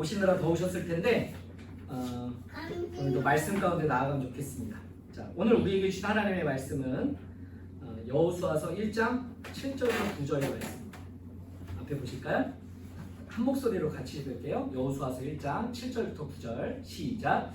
오시느라 더우셨을 텐데 오늘도 말씀 가운데 나아가면 좋겠습니다. 자, 오늘 우리에게 주신 하나님의 말씀은 여호수아서 1장 7절부터 9절의 말씀. 앞에 보실까요? 한 목소리로 같이 읽을게요. 여호수아서 1장 7절부터 9절 시작.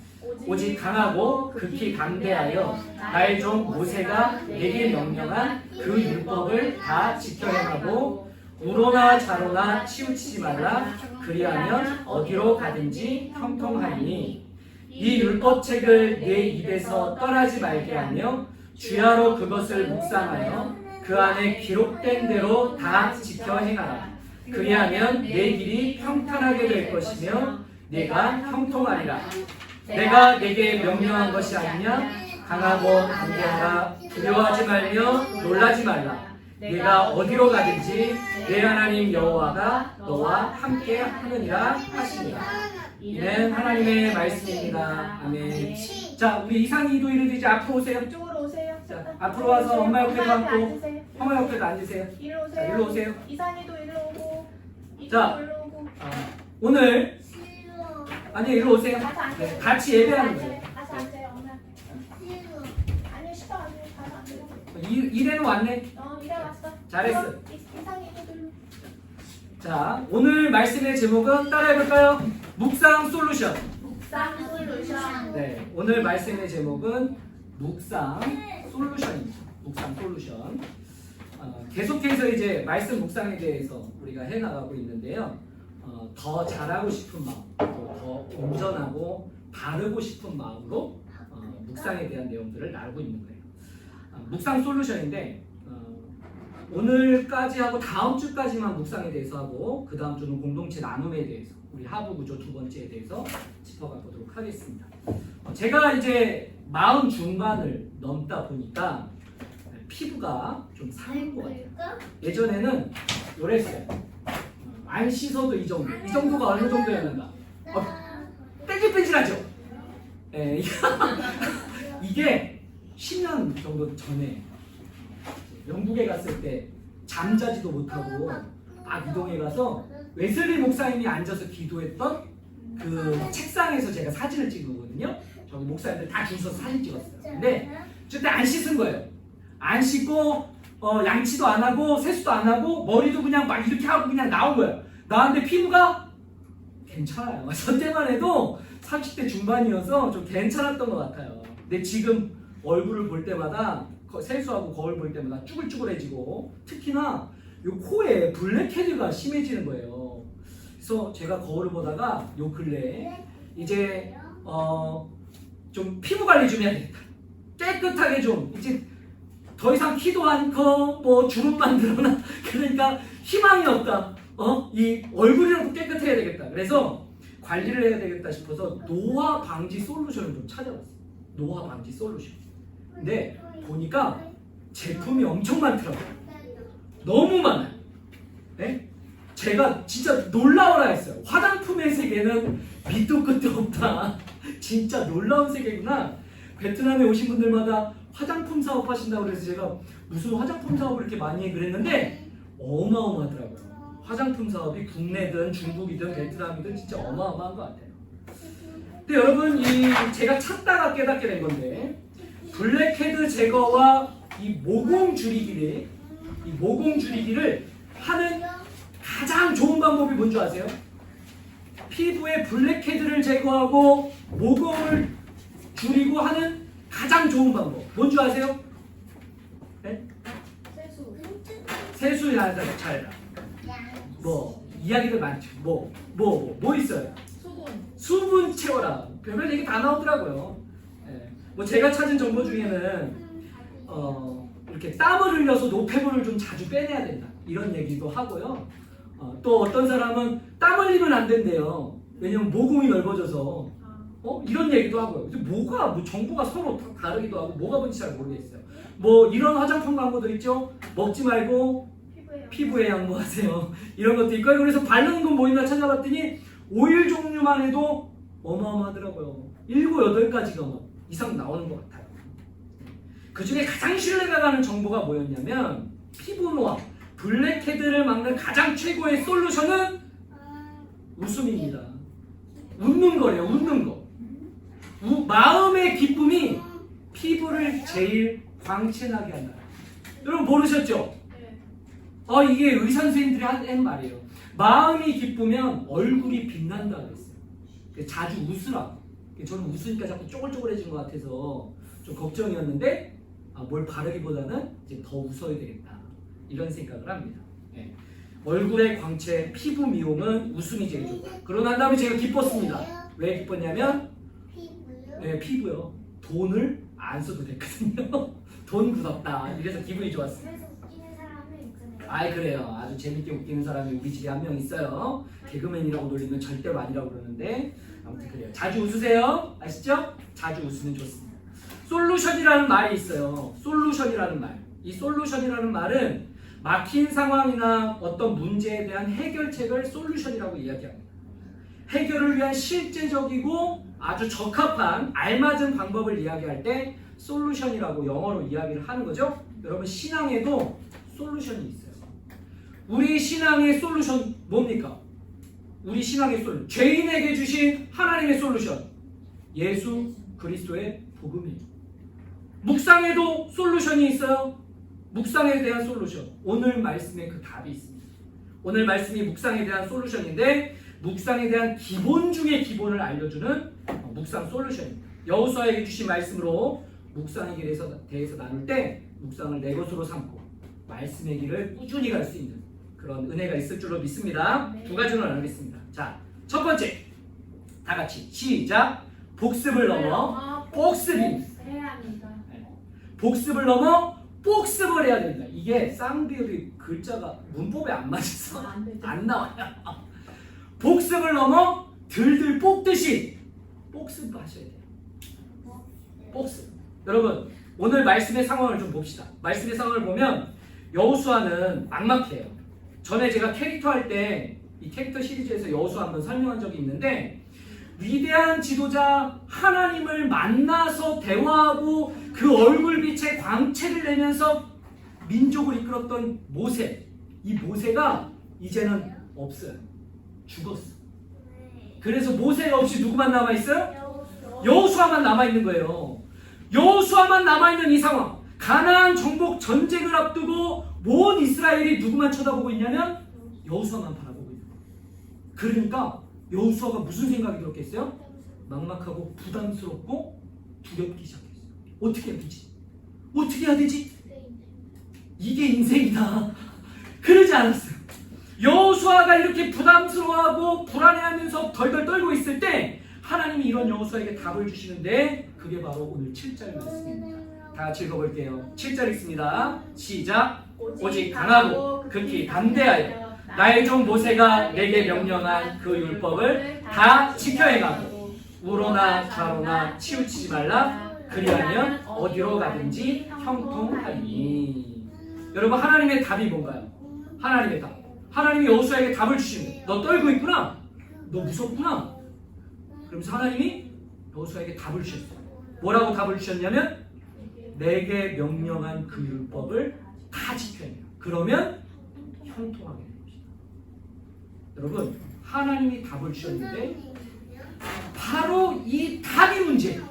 오직 강하고 극히 담대하여 나의 종 모세가 내게 명령한 그 율법을 다 지켜 행하고 우로나 좌로나 치우치지 말라. 그리하면 어디로 가든지 형통하니 이 율법책을 내 입에서 떠나지 말게 하며 주야로 그것을 묵상하여 그 안에 기록된 대로 다 지켜 행하라. 그리하면 내 길이 평탄하게 될 것이며 내가 형통하리라. 내가 내게 명령한 것이 아니냐? 강하고 담대하라. 두려워하지 말며 놀라지 말라. 내가 어디로 가든지 내 하나님 여호와가 너와 함께 하느니라 하시니라. 이는 하나님의 말씀입니다. 아멘. 자, 우리 이상이도 이르듯이 앞으로 오세요. 이쪽으로 오세요. 자, 앞으로 와서 엄마 옆에도 앉고 엄마 옆에도 앉으세요. 이리로 오세요. 자, 일로 오세요. 이산이도 이리로 오고 자, 이쪽도 이리로 오고. 오늘 아니 일로 오세요. 가서 앉아요. 네, 같이 예배하는 거예요. 가서 앉아요, 엄마. 아니요, 싫어, 아니요. 가서 앉아요. 이래는 왔네. 이래 왔어. 잘했어. 이산이도 이리로. 자, 오늘 말씀의 제목은 따라해볼까요? 묵상 솔루션. 묵상 솔루션. 네, 오늘 말씀의 제목은 묵상 솔루션입니다. 묵상 솔루션. 계속해서 이제 말씀 묵상에 대해서 우리가 해나가고 있는데요. 더 잘하고 싶은 마음, 더 온전하고 바르고 싶은 마음으로 묵상에 대한 내용들을 나누고 있는 거예요. 묵상 솔루션인데 오늘까지 하고 다음 주까지만 묵상에 대해서 하고 그 다음 주는 공동체 나눔에 대해서 우리 하부 구조 두 번째에 대해서 짚어가 보도록 하겠습니다. 제가 이제 40 중반을 넘다 보니까 피부가 좀 상한 것 같아요. 예전에는 요랬어요. 안 씻어도 이 정도. 이 정도가 어느 정도였는가? 뺀질뺀질하죠? 예, 이게 10년 정도 전에 영국에 갔을 때 잠자지도 못하고 막 이동해 가서 웨슬리 목사님이 앉아서 기도했던 그 책상에서 제가 사진을 찍은 거거든요. 저기 목사님들 다 줄 서서 사진 찍었어요. 근데 그때 안 씻은 거예요. 안 씻고 양치도 안 하고 세수도 안 하고 머리도 그냥 막 이렇게 하고 그냥 나온 거예요. 나왔는데 피부가 괜찮아요. 저 때만 해도 30대 중반이어서 좀 괜찮았던 것 같아요. 근데 지금 얼굴을 볼 때마다 세수하고 거울 볼 때마다 쭈글쭈글해지고 특히나 요 코에 블랙헤드가 심해지는 거예요. 그래서 제가 거울을 보다가 요 근래에 이제 좀 피부 관리 좀 해야 되겠다. 깨끗하게 좀 이제 더 이상 키도 않고 뭐 주름만 늘어나 그러니까 희망이 없다. 이 얼굴이라도 깨끗해야 되겠다. 그래서 관리를 해야 되겠다 싶어서 노화 방지 솔루션을 좀 찾아봤어요. 노화 방지 솔루션. 근데 보니까 제품이 엄청 많더라고요. 너무 많아요. 네? 제가 진짜 놀라워라 했어요. 화장품의 세계는 밑도 끝도 없다. 진짜 놀라운 세계구나. 베트남에 오신 분들마다 화장품 사업 하신다고 그래서 제가 무슨 화장품 사업을 이렇게 많이 해 그랬는데 어마어마하더라고요. 화장품 사업이 국내든 중국이든 베트남이든 진짜 어마어마한 것 같아요. 근데 여러분 제가 찾다가 깨닫게 된 건데 블랙헤드 제거와 이 모공 줄이기를 하는 가장 좋은 방법이 뭔지 아세요? 피부의 블랙헤드를 제거하고 모공을 줄이고 하는 가장 좋은 방법 뭔지 아세요? 네? 세수야 잘. 뭐 이야기들 많죠. 뭐 있어요? 수분 채워라. 별별 얘기 다 나오더라고요. 네. 뭐 제가 찾은 정보 중에는 이렇게 땀을 흘려서 노폐물을 좀 자주 빼내야 된다. 이런 얘기도 하고요. 또 어떤 사람은 땀 흘리면 안 된대요. 왜냐면 모공이 넓어져서 이런 얘기도 하고요. 뭐 정보가 서로 다르기도 하고 뭐가 뭔지 잘 모르겠어요. 뭐 이런 화장품 광고들 있죠. 먹지 말고 피부에 양보하세요. 이런 것도 있고 그래서 바르는 건 뭐 있나 찾아봤더니 오일 종류만 해도 어마어마하더라고요. 7, 8가지가 이상 나오는 것 같아요. 그 중에 가장 신뢰가 가는 정보가 뭐였냐면 피부 노화, 블랙헤드를 막는 가장 최고의 솔루션은 웃음입니다. 웃는 거래요. 웃는 거. 마음의 기쁨이 피부를 제일 광채나게 한다. 여러분 모르셨죠? 이게 의사 선생님들이 하는 말이에요. 마음이 기쁘면 얼굴이 빛난다 그랬어요. 자주 웃으라. 저는 웃으니까 자꾸 쪼글쪼글해진 것 같아서 좀 걱정이었는데 뭘 바르기보다는 이제 더 웃어야 되겠다 이런 생각을 합니다. 네. 얼굴의 광채, 피부 미용은 웃음이 제일 좋다. 그러고 난 다음에 제가 기뻤습니다. 왜 기뻤냐면 피부요? 네, 피부요. 돈을 안 써도 됐거든요. 돈 굳었다. 이래서 기분이 좋았어요. 그래서 웃기는 사람은 있잖아요. 아이 그래요. 아주 재밌게 웃기는 사람이 우리 집에 한 명 있어요. 개그맨이라고 놀리면 절대로 아니라고 그러는데 아무튼 그래요. 자주 웃으세요. 아시죠? 자주 웃으면 좋습니다. 솔루션이라는 말이 있어요. 솔루션이라는 말. 이 솔루션이라는 말은 막힌 상황이나 어떤 문제에 대한 해결책을 솔루션이라고 이야기합니다. 해결을 위한 실제적이고 아주 적합한 알맞은 방법을 이야기할 때 솔루션이라고 영어로 이야기를 하는 거죠. 여러분 신앙에도 솔루션이 있어요. 우리 신앙의 솔루션 뭡니까? 우리 신앙의 솔루션, 죄인에게 주신 하나님의 솔루션, 예수 그리스도의 복음이에요. 묵상에도 솔루션이 있어요. 묵상에 대한 솔루션, 오늘 말씀에 그 답이 있습니다. 오늘 말씀이 묵상에 대한 솔루션인데 묵상에 대한 기본 중의 기본을 알려주는 묵상 솔루션입니다. 여호수아에게 주신 말씀으로 묵상의 길에 대해서 나눌 때 묵상을 내 것으로 삼고 말씀의 길을 꾸준히 갈 수 있는 그런 은혜가 있을 줄로 믿습니다. 두 가지로 나누겠습니다. 자, 첫 번째, 다 같이 시작. 복습을 넘어 복습입니다. 해야 합니다. 복습을 넘어 복습을 해야 된다. 이게 쌍비읍이 글자가 문법에 안 맞아서 안 나와요. 복습을 넘어 들들 뽑듯이 복습하셔야 돼요. 복습. 여러분 오늘 말씀의 상황을 좀 봅시다. 말씀의 상황을 보면 여호수아는 막막해요. 전에 제가 캐릭터 할 때 이 캐릭터 시리즈에서 여호수아 한번 설명한 적이 있는데 위대한 지도자 하나님을 만나서 대화하고 그 얼굴빛에 광채를 내면서 민족을 이끌었던 모세, 이 모세가 이제는 없어요. 죽었어. 그래서 모세가 없이 누구만 남아있어요? 여호수아만 남아있는 거예요. 여호수아만 남아있는 이 상황, 가나안 정복 전쟁을 앞두고 온 이스라엘이 누구만 쳐다보고 있냐면 여호수아만 바라보고 있는 거예요. 그러니까 여호수아가 무슨 생각이 들었겠어요? 막막하고 부담스럽고 두렵기 시작했어요. 어떻게 해야 되지? 어떻게 해야 되지? 이게 인생이다. 그러지 않았어요. 여호수아가 이렇게 부담스러워하고 불안해하면서 덜덜 떨고 있을 때 하나님이 이런 여호수아에게 답을 주시는데 그게 바로 오늘 7절 말씀입니다. 다 같이 읽어볼게요. 7절 읽습니다. 시작. 오직 강하고 극히 담대하여 나의 종 모세가 내게 명령한 그 율법을 다 지켜 행하고 우로나 좌로나 치우치지 말라. 그리하면 어디로 가든지 형통하리니. 여러분 하나님의 답이 뭔가요? 하나님의 답. 하나님이 여호수아에게 답을 주시는 거예요. 너 떨고 있구나. 너 무섭구나. 그러면서 하나님이 여호수아에게 답을 주셨어요. 뭐라고 답을 주셨냐면 내게 명령한 그 율법을 다 지켜야 돼요. 그러면 형통하게 됩니다. 여러분 하나님이 답을 주셨는데 바로 이 답이 문제예요.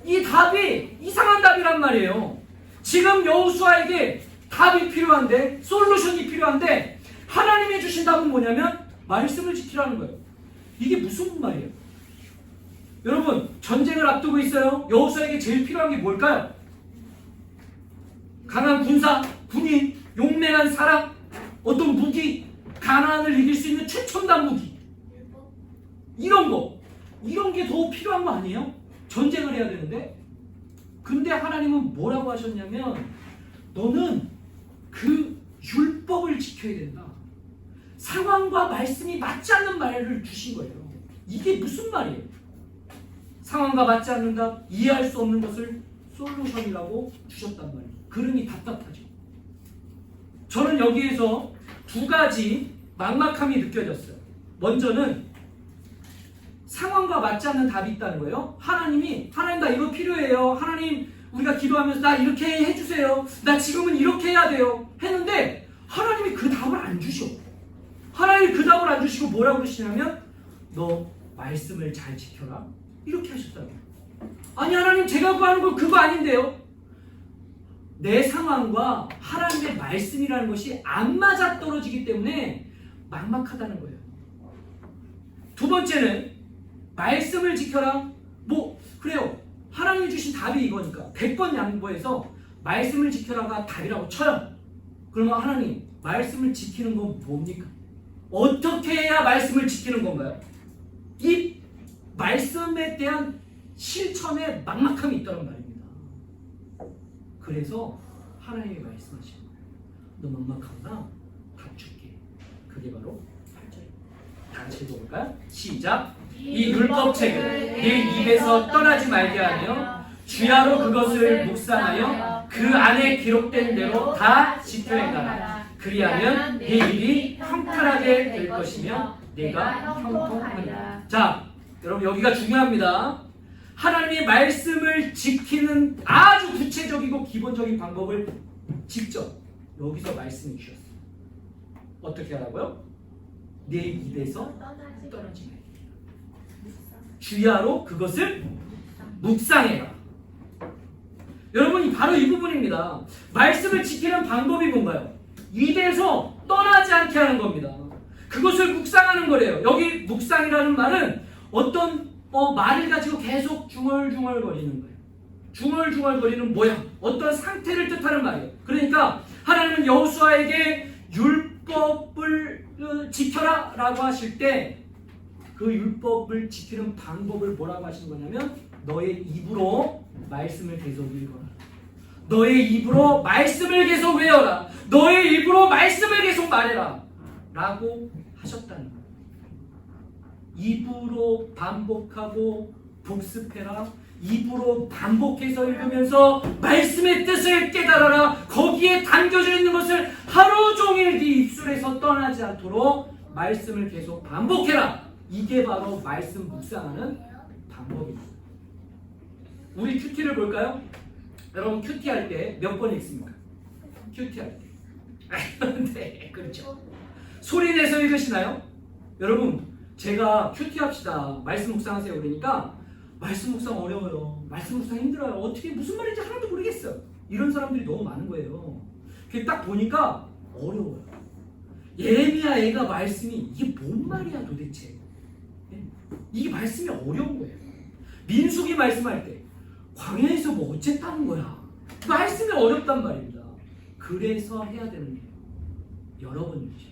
이 답이 이상한 답이란 말이에요. 지금 여호수아에게 답이 필요한데 솔루션이 필요한데 하나님이 주신 답은 뭐냐면 말씀을 지키라는 거예요. 이게 무슨 말이에요? 여러분 전쟁을 앞두고 있어요. 여호수아에게 제일 필요한 게 뭘까요? 강한 군사, 군인, 용맹한 사람, 어떤 무기, 가나안을 이길 수 있는 최첨단 무기, 이런 게 더 필요한 거 아니에요? 전쟁을 해야 되는데. 근데 하나님은 뭐라고 하셨냐면 너는 그 율법을 지켜야 된다. 상황과 말씀이 맞지 않는 말을 주신 거예요. 이게 무슨 말이에요? 상황과 맞지 않는다, 이해할 수 없는 것을 솔루션이라고 주셨단 말이에요. 그러니 답답하죠. 저는 여기에서 두 가지 막막함이 느껴졌어요. 먼저는 상황과 맞지 않는 답이 있다는 거예요. 하나님 나 이거 필요해요. 하나님 우리가 기도하면서 나 이렇게 해주세요. 나 지금은 이렇게 해야 돼요. 했는데 하나님이 그 답을 안 주셔. 하나님이 그 답을 안 주시고 뭐라고 그러시냐면 너 말씀을 잘 지켜라. 이렇게 하셨다고요. 아니 하나님 제가 구하는 거 그거 아닌데요. 내 상황과 하나님의 말씀이라는 것이 안 맞아떨어지기 때문에 막막하다는 거예요. 두 번째는 말씀을 지켜라. 뭐 그래요. 하나님이 주신 답이 이거니까 100번 양보해서 말씀을 지켜라가 답이라고 쳐요. 그러면 하나님 말씀을 지키는 건 뭡니까? 어떻게 해야 말씀을 지키는 건가요? 이 말씀에 대한 실천에 막막함이 있다는 말입니다. 그래서 하나님이 말씀하시는 거예요. 너 막막하구나. 답 줄게. 그게 바로 8절입니다. 다 같이 읽어볼까요? 시작. 이 율법책을 네 입에서 떠나지 말게 하며 주야로 그것을 묵상하여 그 안에 기록된 대로 다 지켜 행하라. 그리하면 네 일이 형통하게 될 것이며 내가 형통하리라. 자, 여러분 여기가 중요합니다. 하나님의 말씀을 지키는 아주 구체적이고 기본적인 방법을 직접 여기서 말씀해 주셨어요. 어떻게 하라고요? 내 입에서 떠나지 말게. 주야로 그것을 묵상해라. 여러분 바로 이 부분입니다. 말씀을 지키는 방법이 뭔가요? 입에서 떠나지 않게 하는 겁니다. 그것을 묵상하는 거래요. 여기 묵상이라는 말은 어떤 말을 가지고 계속 중얼중얼거리는 거예요. 중얼중얼거리는 모양, 어떤 상태를 뜻하는 말이에요. 그러니까 하나님은 여호수아에게 율법을 지켜라 라고 하실 때 그 율법을 지키는 방법을 뭐라고 하시는 거냐면 너의 입으로 말씀을 계속 읽어라. 너의 입으로 말씀을 계속 외워라. 너의 입으로 말씀을 계속 말해라 라고 하셨다는 거예요. 입으로 반복하고 복습해라. 입으로 반복해서 읽으면서 말씀의 뜻을 깨달아라. 거기에 담겨져 있는 것을 하루 종일 네 입술에서 떠나지 않도록 말씀을 계속 반복해라. 이게 바로 말씀 묵상하는 방법입니다. 우리 큐티를 볼까요? 여러분 큐티 할 때 몇 번 읽습니까? 큐티 할 때. 네, 그렇죠. 소리 내서 읽으시나요? 여러분 제가 큐티 합시다. 말씀 묵상하세요. 그러니까 말씀 묵상 어려워요. 말씀 묵상 힘들어요. 어떻게 무슨 말인지 하나도 모르겠어요. 이런 사람들이 너무 많은 거예요. 딱 보니까 어려워요. 예레미야 애가 말씀이 이게 뭔 말이야 도대체. 이게 말씀이 어려운 거예요. 민수기 말씀할 때 광야에서 뭐 어쨌다는 거야. 말씀이 어렵단 말입니다. 그래서 해야 되는 게 여러분이죠.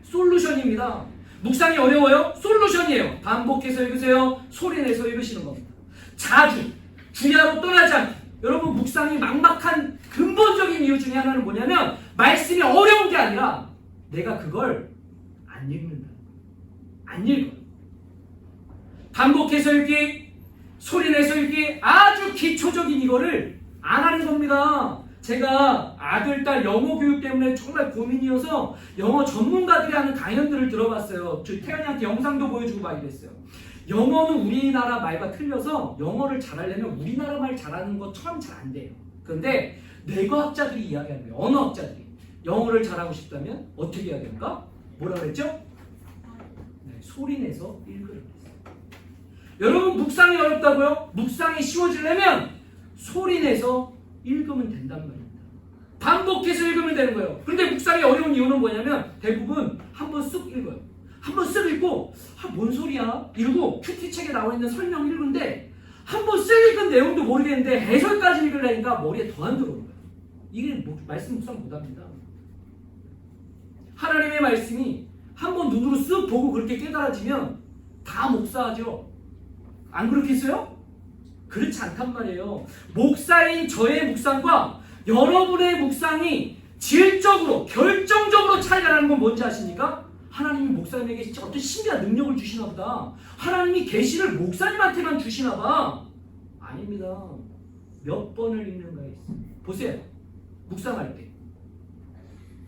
솔루션입니다. 묵상이 어려워요? 솔루션이에요. 반복해서 읽으세요. 소리내서 읽으시는 겁니다. 자주 주야로 떠나지 않게. 여러분 묵상이 막막한 근본적인 이유 중에 하나는 뭐냐면 말씀이 어려운 게 아니라 내가 그걸 안 읽는다. 안 읽어요. 반복해서 읽기, 소리내서 읽기, 아주 기초적인 이거를 안 하는 겁니다. 제가 아들, 딸 영어 교육 때문에 정말 고민이어서 영어 전문가들이 하는 강연들을 들어봤어요. 저 태연이한테 영상도 보여주고 막 이랬어요. 영어는 우리나라 말과 틀려서 영어를 잘하려면 우리나라 말 잘하는 것처럼 잘 안 돼요. 그런데 뇌과학자들이 이야기하는 거예요. 언어학자들이. 영어를 잘하고 싶다면 어떻게 해야 됩니까? 뭐라 그랬죠? 네, 소리내서 읽으라고 했어요. 여러분 묵상이 어렵다고요? 묵상이 쉬워지려면 소리내서 읽으면 된단 말입니다. 반복해서 읽으면 되는 거예요. 그런데 묵상이 어려운 이유는 뭐냐면 대부분 한번 쓱 읽어요. 한번 쓱 읽고 뭔 소리야? 이러고 큐티책에 나와 있는 설명 읽는데 한번 쓱 읽은 내용도 모르겠는데 해설까지 읽으려니까 머리에 더 안 들어오는 거예요. 이게 말씀 묵상 못합니다. 하나님의 말씀이 한번 눈으로 쓱 보고 그렇게 깨달아지면 다 목사하죠. 안 그렇겠어요? 그렇지 않단 말이에요. 목사인 저의 묵상과 여러분의 묵상이 질적으로 결정적으로 차이가 나는 건 뭔지 아십니까? 하나님이 목사님에게 진짜 어떤 신비한 능력을 주시나 보다. 하나님이 계시를 목사님한테만 주시나 봐. 아닙니다. 몇 번을 읽는가에 있어요. 보세요. 묵상할 때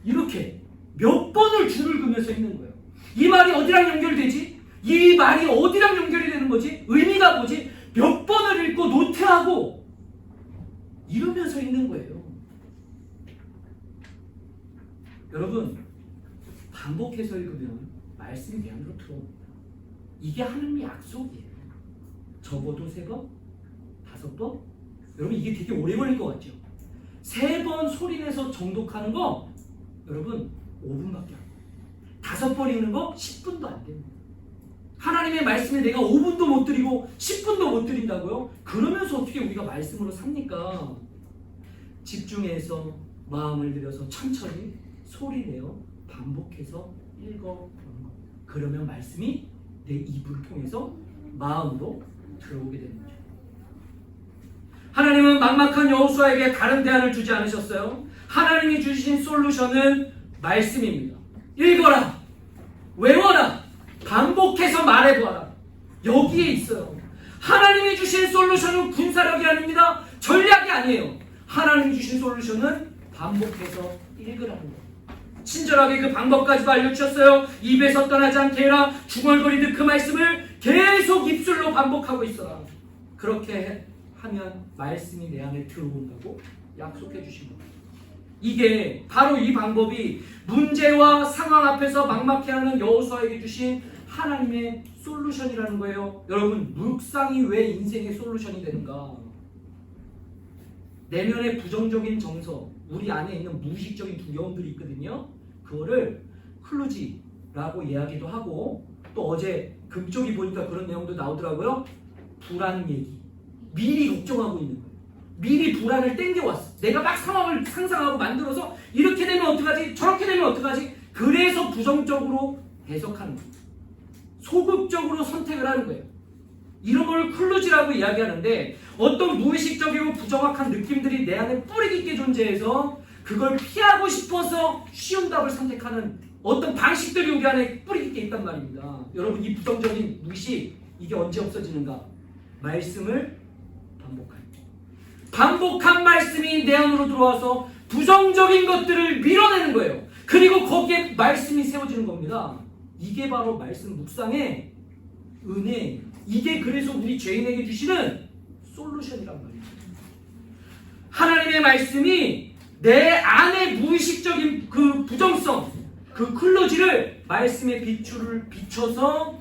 이렇게 몇 번을 줄을 그면서 읽는 거예요. 이 말이 어디랑 연결되지? 이 말이 어디랑 연결이 되는 거지? 의미가 뭐지? 몇 번을 읽고 노트하고 이러면서 읽는 거예요. 여러분 반복해서 읽으면 말씀이 내 안으로 들어옵니다. 이게 하나님의 약속이에요. 적어도 3번, 5번. 여러분 이게 되게 오래 걸릴 것 같죠? 3번 소리내서 정독하는 거 여러분 5분밖에 안 돼요. 5번 읽는 거 10분도 안 됩니다. 하나님의 말씀에 내가 5분도 못 드리고 10분도 못 드린다고요? 그러면서 어떻게 우리가 말씀으로 삽니까? 집중해서 마음을 들여서 천천히 소리내어 반복해서 읽어보는 것. 그러면 말씀이 내 입을 통해서 마음으로 들어오게 되는 거죠. 하나님은 막막한 여호수아에게 다른 대안을 주지 않으셨어요. 하나님이 주신 솔루션은 말씀입니다. 읽어라, 외워라, 반복해서 말해보아라. 여기에 있어요. 하나님이 주신 솔루션은 군사력이 아닙니다. 전략이 아니에요. 하나님이 주신 솔루션은 반복해서 읽으라는 거예요. 친절하게 그 방법까지도 알려주셨어요. 입에서 떠나지 않게 해라. 중얼거리듯 그 말씀을 계속 입술로 반복하고 있어라. 그렇게 하면 말씀이 내 안에 들어온다고 약속해 주신 겁니다. 이게 바로 이 방법이 문제와 상황 앞에서 막막해하는 여호수아에게 주신 하나님의 솔루션이라는 거예요. 여러분, 묵상이 왜 인생의 솔루션이 되는가? 내면의 부정적인 정서, 우리 안에 있는 무의식적인 두려움들이 있거든요. 그거를 클루지라고 이야기도 하고, 또 어제 금쪽이 보니까 그런 내용도 나오더라고요. 불안 얘기. 미리 걱정하고 있는 거예요. 미리 불안을 땡겨왔어. 내가 막 상황을 상상하고 만들어서 이렇게 되면 어떡하지? 저렇게 되면 어떡하지? 그래서 부정적으로 해석하는 거예요. 소극적으로 선택을 하는 거예요. 이런 걸 클루지라고 이야기하는데, 어떤 무의식적이고 부정확한 느낌들이 내 안에 뿌리 깊게 존재해서 그걸 피하고 싶어서 쉬운 답을 선택하는 어떤 방식들이 우리 안에 뿌리 깊게 있단 말입니다. 여러분, 이 부정적인 무의식, 이게 언제 없어지는가? 말씀을 반복한 말씀이 내 안으로 들어와서 부정적인 것들을 밀어내는 거예요. 그리고 거기에 말씀이 세워지는 겁니다. 이게 바로 말씀 묵상의 은혜예요. 이게 그래서 우리 죄인에게 주시는 솔루션이란 말이에요. 하나님의 말씀이 내 안의 무의식적인 그 부정성, 그 클로지를 말씀의 빛줄을 비춰서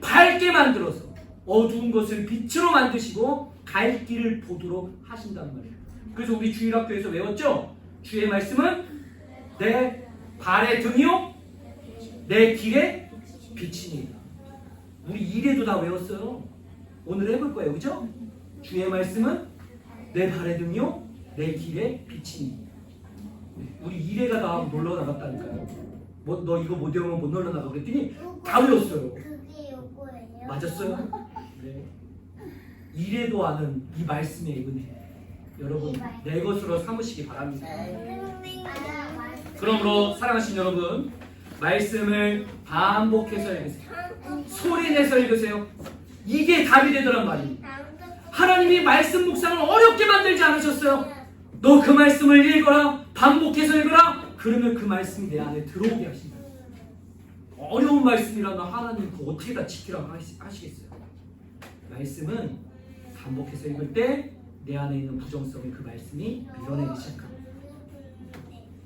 밝게 만들어서 어두운 것을 빛으로 만드시고 갈 길을 보도록 하신단 말이에요. 그래서 우리 주일학교에서 외웠죠? 주의 말씀은 내 발의 등이요 내 길의 빛이니이다. 우리 일에도 다 외웠어요. 오늘 해볼 거예요. 그죠? 주의 말씀은 내 발의 등이요 내 길의 빛이니이다. 우리 일에가 다 놀러 나갔다니까요. 너 이거 못 외우면 못 놀러 나가 그랬더니 다 외웠어요. 그게 요거예요? 맞았어요? 네. 이래도 아는 이 말씀의 은혜, 여러분 내 것으로 삼으시기 바랍니다. 그러므로 사랑하신 여러분, 말씀을 반복해서 읽으세요. 소리내서 읽으세요. 이게 답이 되더란 말입니다. 하나님이 말씀 묵상을 어렵게 만들지 않으셨어요. 너 그 말씀을 읽어라, 반복해서 읽어라. 그러면 그 말씀이 내 안에 들어오게 하신다. 어려운 말씀이라면 하나님 그거 어떻게 다 지키라고 하시겠어요? 말씀은 반복해서 읽을 때 내 안에 있는 부정성을 그 말씀이 밀어내기 시작합니다.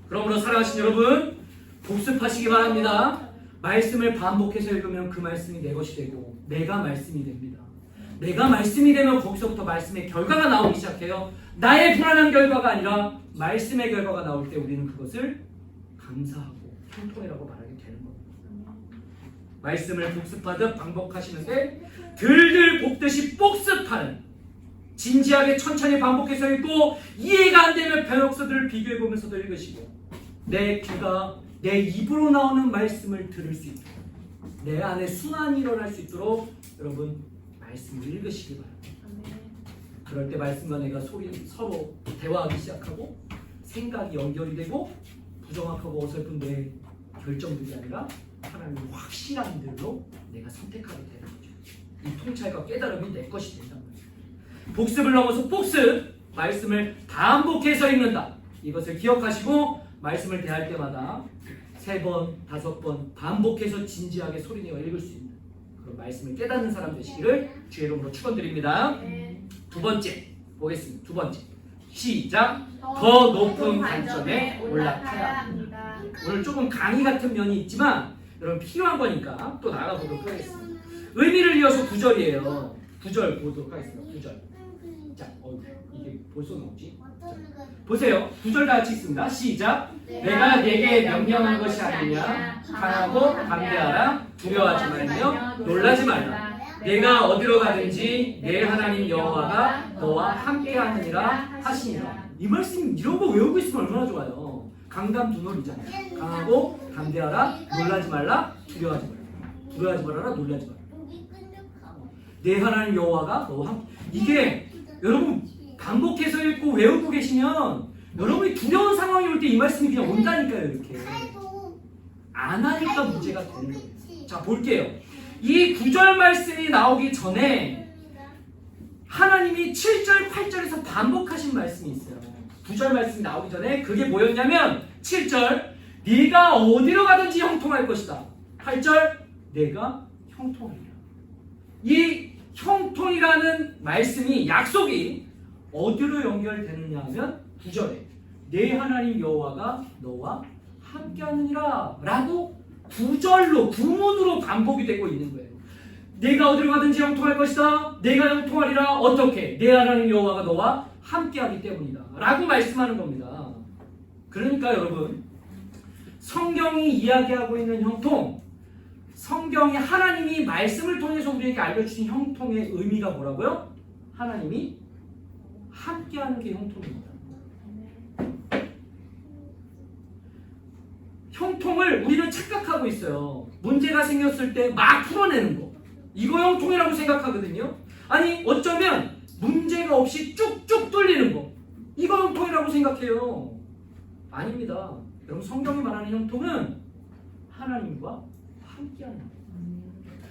그러므로 사랑하신 여러분, 복습하시기 바랍니다. 말씀을 반복해서 읽으면 그 말씀이 내 것이 되고 내가 말씀이 됩니다. 내가 말씀이 되면 거기서부터 말씀의 결과가 나오기 시작해요. 나의 불안한 결과가 아니라 말씀의 결과가 나올 때 우리는 그것을 감사하고 형통이라고 말하게 되는 겁니다. 말씀을 복습하듯 반복하시는데 들들 볶듯이 복습하는, 진지하게 천천히 반복해서 읽고 이해가 안 되면 변역서들을 비교해보면서도 읽으시고 내 귀가 내 입으로 나오는 말씀을 들을 수 있도록, 내 안에 순환이 일어날 수 있도록 여러분 말씀을 읽으시기 바랍니다. 그럴 때 말씀과 내가 서로 대화하기 시작하고 생각이 연결이 되고 부정확하고 어설픈 내 결정들이 아니라 하나님의 확실한 들로 내가 선택하게 되는 거죠. 이 통찰과 깨달음이 내 것이 된단 말이에요. 복습을 넘어서 복습, 말씀을 반복해서 읽는다. 이것을 기억하시고 말씀을 대할 때마다 3번, 5번 반복해서 진지하게 소리내어 읽을 수 있는 그런 말씀을 깨닫는 사람 되시기를 주의 이름으로 축원드립니다. 두 번째 보겠습니다. 두 번째 시작. 더 높은 관점에 올라타야 합니다. 오늘 조금 강의 같은 면이 있지만 여러분 필요한 거니까 또 나가보도록 하겠습니다. 의미를 이어서 9절이에요. 9절 보도록 하겠습니다. 9절. 자, 이게 벌써 나오지? 보세요. 9절 다 같이 읽습니다. 시작. 내가 네게 명령한 것이 아니냐. 강하고 담대하라. 두려워하지 말며 놀라지 말라. 내가 어디로 가든지 내 하나님 여호와가 너와 함께하느니라 하시니라. 이 말씀 이런 거 외우고 있으면 얼마나 좋아요. 강감두놀이잖아요. 강하고 담대하라. 놀라지 말라. 두려워하지 말라. 두려워하지 말아라. 놀라지 말라. 내 하나님 여호와가 너와 함께. 이게 여러분 반복해서 읽고 외우고 계시면 여러분이 두려운 상황이 올 때 이 말씀이 그냥 온다니까요. 이렇게 안 하니까 문제가 되는 거예요. 자, 볼게요. 이 9절 말씀이 나오기 전에 하나님이 7절, 8절에서 반복하신 말씀이 있어요. 9절 말씀이 나오기 전에 그게 뭐였냐면 7절 네가 어디로 가든지 형통할 것이다. 8절 내가 형통하리라. 이 형통이라는 말씀이 약속이 어디로 연결되느냐 하면 9절에 내 하나님 여호와가 너와 함께하느니라 라고 9절로 구문으로 반복이 되고 있는 거예요. 내가 어디로 가든지 형통할 것이다. 내가 형통하리라. 어떻게? 내 하나님 여호와가 너와 함께하기 때문이다 라고 말씀하는 겁니다. 그러니까 여러분 성경이 이야기하고 있는 형통, 성경이 하나님이 말씀을 통해서 우리에게 알려주신 형통의 의미가 뭐라고요? 하나님이 함께하는 게 형통입니다. 형통을 우리는 착각하고 있어요. 문제가 생겼을 때 막 풀어내는 거. 이거 형통이라고 생각하거든요. 아니 어쩌면 문제가 없이 쭉쭉 뚫리는 거. 이거 형통이라고 생각해요. 아닙니다. 여러분 성경이 말하는 형통은 하나님과 함께하는 거예요.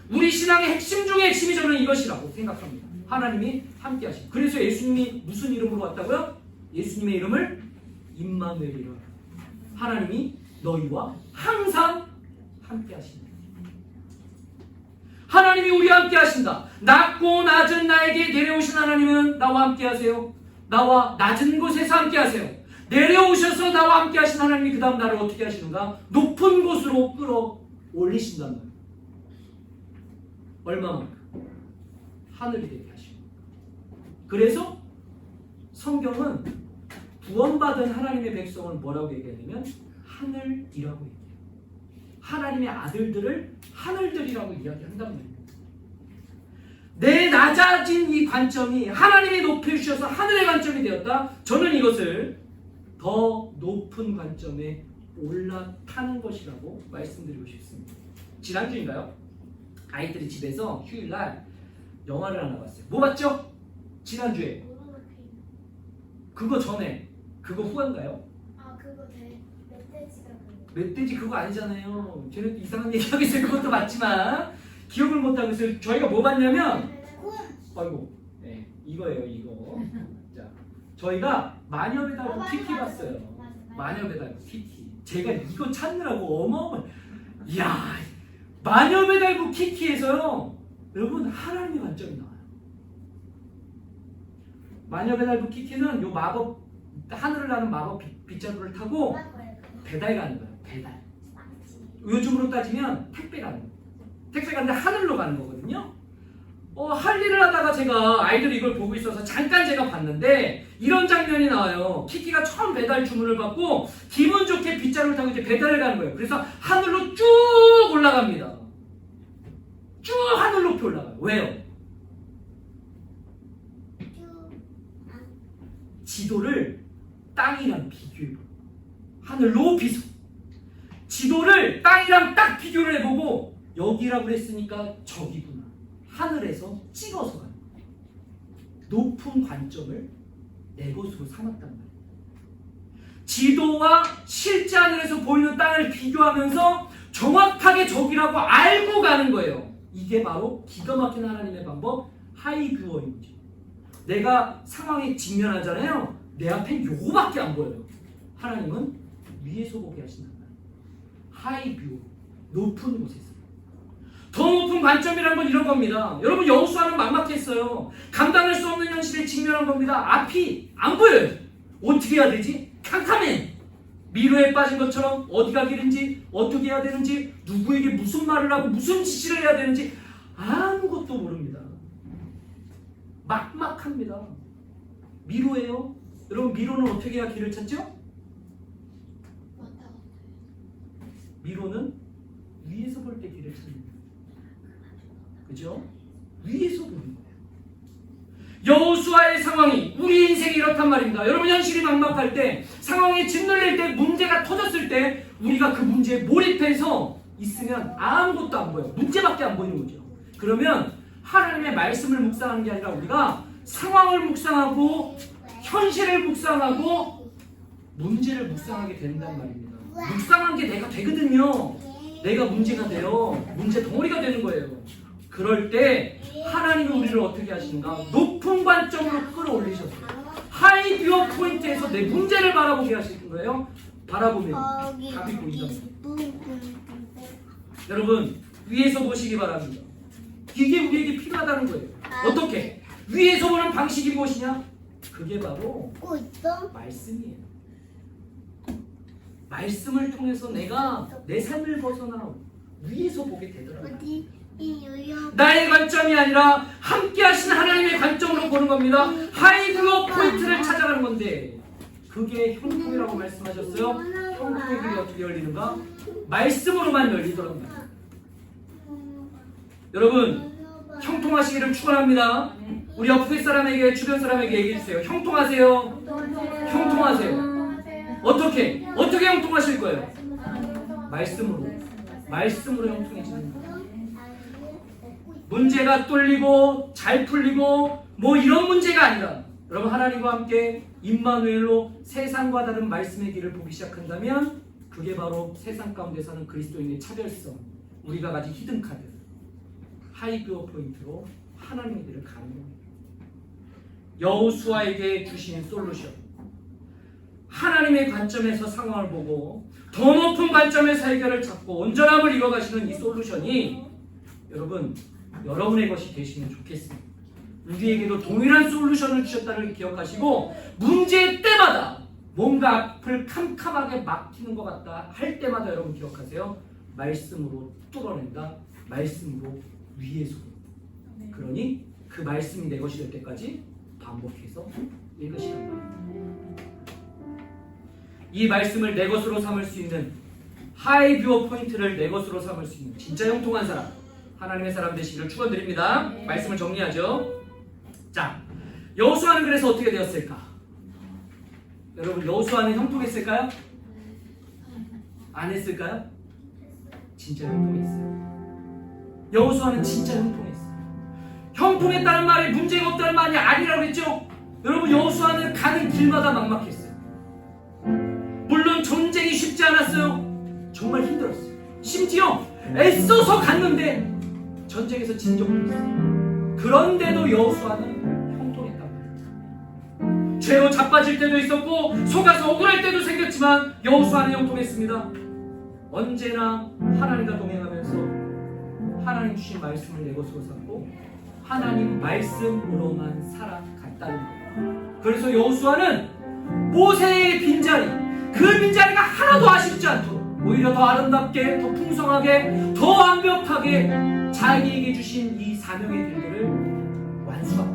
우리 신앙의 핵심 중에 핵심이 저는 이것이라고 생각합니다. 하나님이 함께하시고. 그래서 예수님이 무슨 이름으로 왔다고요? 예수님의 이름을 임마누엘이라. 하나님이 너희와 항상 함께하신다. 하나님이 우리와 함께하신다. 낮고 낮은 나에게 내려오신 하나님은 나와 함께하세요. 나와 낮은 곳에서 함께하세요. 내려오셔서 나와 함께하신 하나님이 그 다음 나를 어떻게 하시는가? 높은 곳으로 끌어올리신단 말이에요. 얼마만큼? 하늘이 되게 하시고. 그래서 성경은 구원받은 하나님의 백성을 뭐라고 얘기하냐면 하늘이라고 얘기해요. 하나님의 아들들을 하늘들이라고 이야기한단 말이에요. 내 낮아진 이 관점이 하나님이 높여주셔서 하늘의 관점이 되었다. 저는 이것을 더 높은 관점에 올라타는 것이라고 말씀드리고 싶습니다. 지난주인가요? 아이들이 집에서 휴일날 영화를 하나 봤어요. 뭐 봤죠? 지난주에. 그거 전에. 그거 후인가요? 그거 멧돼지가 멧돼지 그거 아니잖아요. 쟤는 이상한 얘기하고 있어요. 그것도 맞지만 기억을 못하고 있어요. 저희가 뭐 봤냐면 아이고 네, 이거예요. 이거. 자, 저희가 마녀배달부 키티 봤어요. 마녀배달부 키티. 제가 이거 찾느라고 어마어마. 이야, 마녀배달부 키티에서요. 여러분 하나님의 관점이 나와요. 마녀배달부 키티는 요 마법 하늘을 나는 마법 빗자루를 타고 배달 가는 거예요. 배달. 요즘으로 따지면 택배 가는 거예요. 택배 가는데 하늘로 가는 거거든요. 할 일을 하다가 제가 아이들이 이걸 보고 있어서 잠깐 제가 봤는데 이런 장면이 나와요. 키티가 처음 배달 주문을 받고 기분 좋게 빗자루를 타고 이제 배달을 가는 거예요. 그래서 하늘로 쭉 올라갑니다. 쭉 하늘 높이 올라가요. 왜요? 지도를 땅이랑 비교해봐요. 하늘 높이서 지도를 땅이랑 딱 비교를 해보고 여기라고 그랬으니까 저기구나. 하늘에서 찍어서 가는 거예요. 높은 관점을 내 것으로 삼았단 말이에요. 지도와 실제 하늘에서 보이는 땅을 비교하면서 정확하게 저기라고 알고 가는 거예요. 이게 바로 기가 막힌 하나님의 방법, 하이뷰어인 거죠. 내가 상황에 직면하잖아요. 내 앞엔 요거밖에 안 보여요. 하나님은 위에서 보게 하신단 말이에요. 하이뷰, 높은 곳에서. 더 높은 관점이란 건 이런 겁니다. 여러분 여호수아는 막막했어요. 감당할 수 없는 현실에 직면한 겁니다. 앞이 안 보여요. 어떻게 해야 되지? 캄캄해. 미로에 빠진 것처럼 어디가 길은지, 어떻게 해야 되는지, 누구에게 무슨 말을 하고 무슨 지시를 해야 되는지 아무것도 모릅니다. 막막합니다. 미로예요. 여러분 미로는 어떻게 해야 길을 찾죠? 미로는 위에서 볼 때 길을 찾는 거예요. 그죠? 위에서 보는 거예요. 여호수아의 상황이 우리 인생이 이렇단 말입니다. 여러분 현실이 막막할 때, 상황에 짓눌릴 때, 문제가 터졌을 때 우리가 그 문제에 몰입해서 있으면 아무것도 안 보여요. 문제밖에 안 보이는 거죠. 그러면 하나님의 말씀을 묵상하는 게 아니라 우리가 상황을 묵상하고 현실을 묵상하고 문제를 묵상하게 된단 말입니다. 묵상한 게 내가 되거든요. 내가 문제가 돼요. 문제 덩어리가 되는 거예요. 그럴 때 하나님은 우리를 어떻게 하시는가? 높은 관점으로 끌어올리셨어요. 하이 뷰어 포인트에서 내 문제를 바라보게 하시는 거예요. 바라보면 답이 보인다. 여러분 위에서 보시기 바랍니다. 이게 우리에게 필요하다는 거예요. 어떻게? 위에서 보는 방식이 무엇이냐? 그게 바로 말씀이에요. 말씀을 통해서 내가 내 삶을 벗어나 위에서 보게 되더라고요. 나의 관점이 아니라 함께 하신 하나님의 관점으로 보는 겁니다. 하이뷰어 포인트를 찾아가는 건데 그게 형통이라고 말씀하셨어요. 형통의 길이 어떻게 열리는가? 말씀으로만 열리더랍니다. 여러분 형통하시기를 축원합니다. 우리 옆에 사람에게, 주변 사람에게 얘기해 주세요. 형통하세요. 형통하세요. 어떻게 형통하실 거예요? 말씀으로 형통해지는 거예요. 문제가 뚫리고 잘 풀리고 뭐 이런 문제가 아니라 여러분 하나님과 함께 임마누엘로 세상과 다른 말씀의 길을 보기 시작한다면 그게 바로 세상 가운데 사는 그리스도인의 차별성, 우리가 가진 히든카드, 하이뷰어 포인트로 하나님의 길을 가는 겁니다. 여호수아에게 주시는 솔루션, 하나님의 관점에서 상황을 보고 더 높은 관점에서 해결을 찾고 온전함을 이뤄가시는 이 솔루션이 여러분의 것이 되시면 좋겠습니다. 우리에게도 동일한 솔루션을 주셨다는 걸 기억하시고 문제 때마다 뭔가 앞을 캄캄하게 막히는 것 같다 할 때마다 여러분 기억하세요. 말씀으로 뚫어낸다. 말씀으로 위에서 본다. 그러니 그 말씀이 내 것이 될 때까지 반복해서 읽으시란 말입니다. 이 말씀을 내 것으로 삼을 수 있는 하이뷰어 포인트를 내 것으로 삼을 수 있는 진짜 형통한 사람, 하나님의 사람 되시기를 축원드립니다. 말씀을 정리하죠. 자, 여호수아는 그래서 어떻게 되었을까? 여러분 여호수아는 형통했을까요? 안 했을까요? 진짜 형통했어요. 여호수아는 진짜 형통했어요. 형통했다는 말이 문제가 없다는 말이 아니라고 했죠. 여러분 여호수아는 가는 길마다 막막했어요. 물론 전쟁이 쉽지 않았어요. 정말 힘들었어요. 심지어 애써서 갔는데 전쟁에서 진 적도 있어요. 그런데도 여호수아는 형통했단 말이에요. 죄로 자빠질 때도 있었고 속아서 억울할 때도 생겼지만 여호수아는 형통했습니다. 언제나 하나님과 동행하면서 하나님 주신 말씀을 내 것으로 삼고 하나님 말씀으로만 살아갔다는 거예요. 그래서 여호수아는 모세의 빈자리, 그 빈자리가 하나도 아쉽지 않도록 오히려 더 아름답게, 더 풍성하게, 더 완벽하게 자기에게 주신 이 사명의 길들을 완수하고,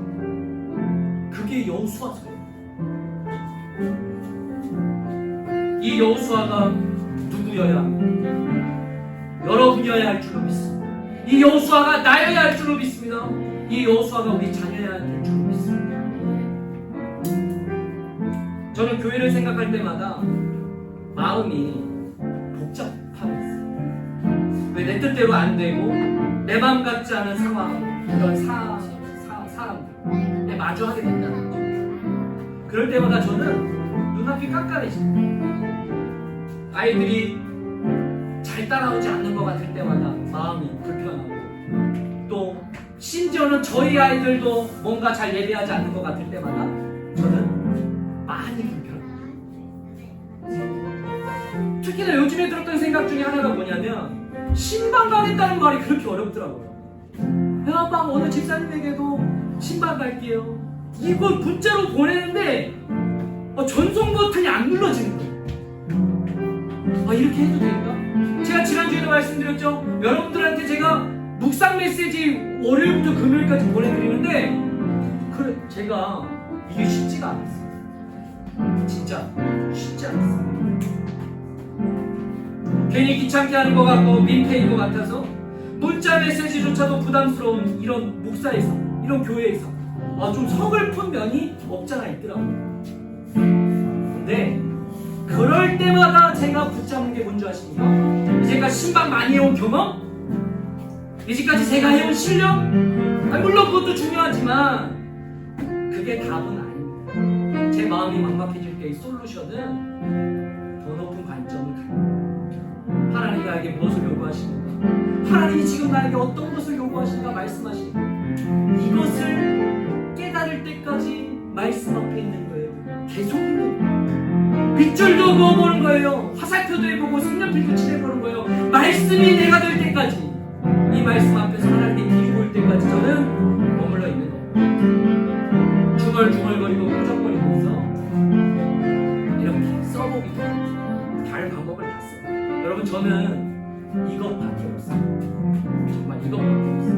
그게 여호수아서예요. 이 여호수아가 누구여야 합니까? 여러분이어야 할 줄로 믿습니다. 이 여호수아가 나여야 할 줄로 믿습니다. 이 여호수아가 우리 자녀여야 할 줄로 믿습니다. 저는 교회를 생각할 때마다 마음이 복잡하겠어요. 왜 내 뜻대로 안 되고 내 마음 같지 않은 상황, 그런 사람들 마주하게 된다는 거죠. 그럴 때마다 저는 눈앞이 깜깜해집니다. 아이들이 잘 따라오지 않는 것 같을 때마다 마음이 불편하고, 또 심지어는 저희 아이들도 뭔가 잘 예배하지 않는 것 같을 때마다 저는 많이 불편합니다. 특히나 요즘에 들었던 생각 중에 하나가 뭐냐면 신방 가겠다는 말이 그렇게 어렵더라고요. 회원방 어느 집사님에게도 신방 갈게요. 이걸 문자로 보내는데 전송 버튼이 안 눌러지는 거예요. 이렇게 해도 될까? 제가 지난주에도 말씀드렸죠. 여러분들한테 제가 묵상 메시지 월요일부터 금요일까지 보내드리는데 제가 이게 쉽지가 않았어요. 진짜 쉽지 않았어요. 괜히 귀찮게 하는 것 같고 민폐인 것 같아서 문자 메시지조차도 부담스러운 이런 목사에서, 이런 교회에서 좀 서글픈 면이 없잖아 있더라고요. 근데 그럴 때마다 제가 붙잡는 게 뭔지 아십니까? 이제까지 신방 많이 해온 경험? 이제까지 제가 해온 실력? 물론 그것도 중요하지만 그게 답은 아닙니다. 제 마음이 막막해질 때의 솔루션은 더 높은 관점을 갖는, 하나님이 나에게 무엇을 요구하시는가, 하나님이 지금 나에게 어떤 것을 요구하시는가 말씀하시는가, 이것을 깨달을 때까지 말씀 앞에 있는 거예요. 계속 있는 거예요. 빗줄도 그어보는 거예요. 화살표도 해보고 색연필도 칠해보는 거예요. 말씀이 내가 될 때까지, 이 말씀 앞에서 하나님께 길이 보일 때까지 저는 머물러 있는 거예요. 중얼중얼거리고 끄적거리면서 이렇게 써보기 다른 방법을 봤어요. 여러분, 저는 이것밖에 없어요. 정말 이것밖에 없어요.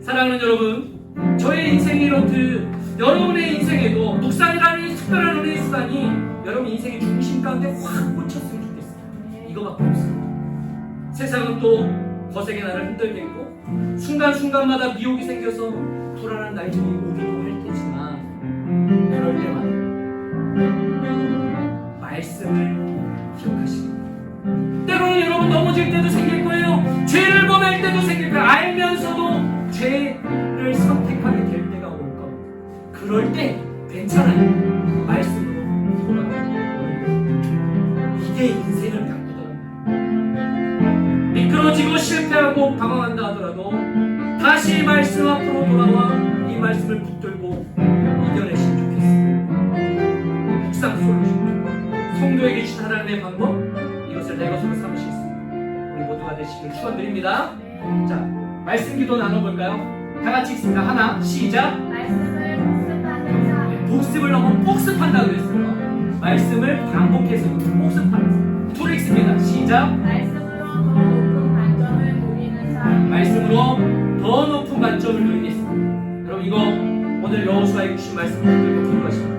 사랑하는 여러분, 저의 인생이 이렇듯 여러분의 인생에도 묵상이라는 이 특별한 은혜의 수단이 여러분 인생의 중심 가운데 확 꽂혔으면 좋겠어요. 이거밖에 없어요. 세상은 또 거세게 나를 흔들겠고 순간순간마다 미혹이 생겨서 불안한 날들이 오기도 할 테지만, 그럴 때마다 말씀을 기억하시고, 때로는 여러분 넘어질 때도 생길 거예요. 죄를 범할 때도 생길 거예요. 알면서도 죄를 선택하게 될 때가 올 겁니다. 그럴 때 괜찮아요. 말씀으로 돌아가는 거예요. 이게 인생을 바꾸더라고요. 미끄러지고 실패하고 방황한다 하더라도 다시 말씀 앞으로 돌아와 이 말씀을 붙들고 이겨내시면 좋겠습니다. 묵상 솔루션, 성도에게 주신 하나님의 방법, 이것을 내 것으로 삼으실 수 있는 우리 모두가 되시길 축원드립니다. 자, 말씀 기도 나눠볼까요? 다 같이 읽습니다. 하나, 시작. 말씀을 복습하는 삶. 복습을 너무 복습한다 그랬어요. 말씀을 반복해서 복습하는 삶. 둘 읽습니다. 시작. 말씀으로 더 높은 관점을 누리는 삶. 말씀으로 더 높은 관점을 누리겠습니다. 여러분, 이거 오늘 여호수아의 주신 말씀 붙들고 기도하십니다.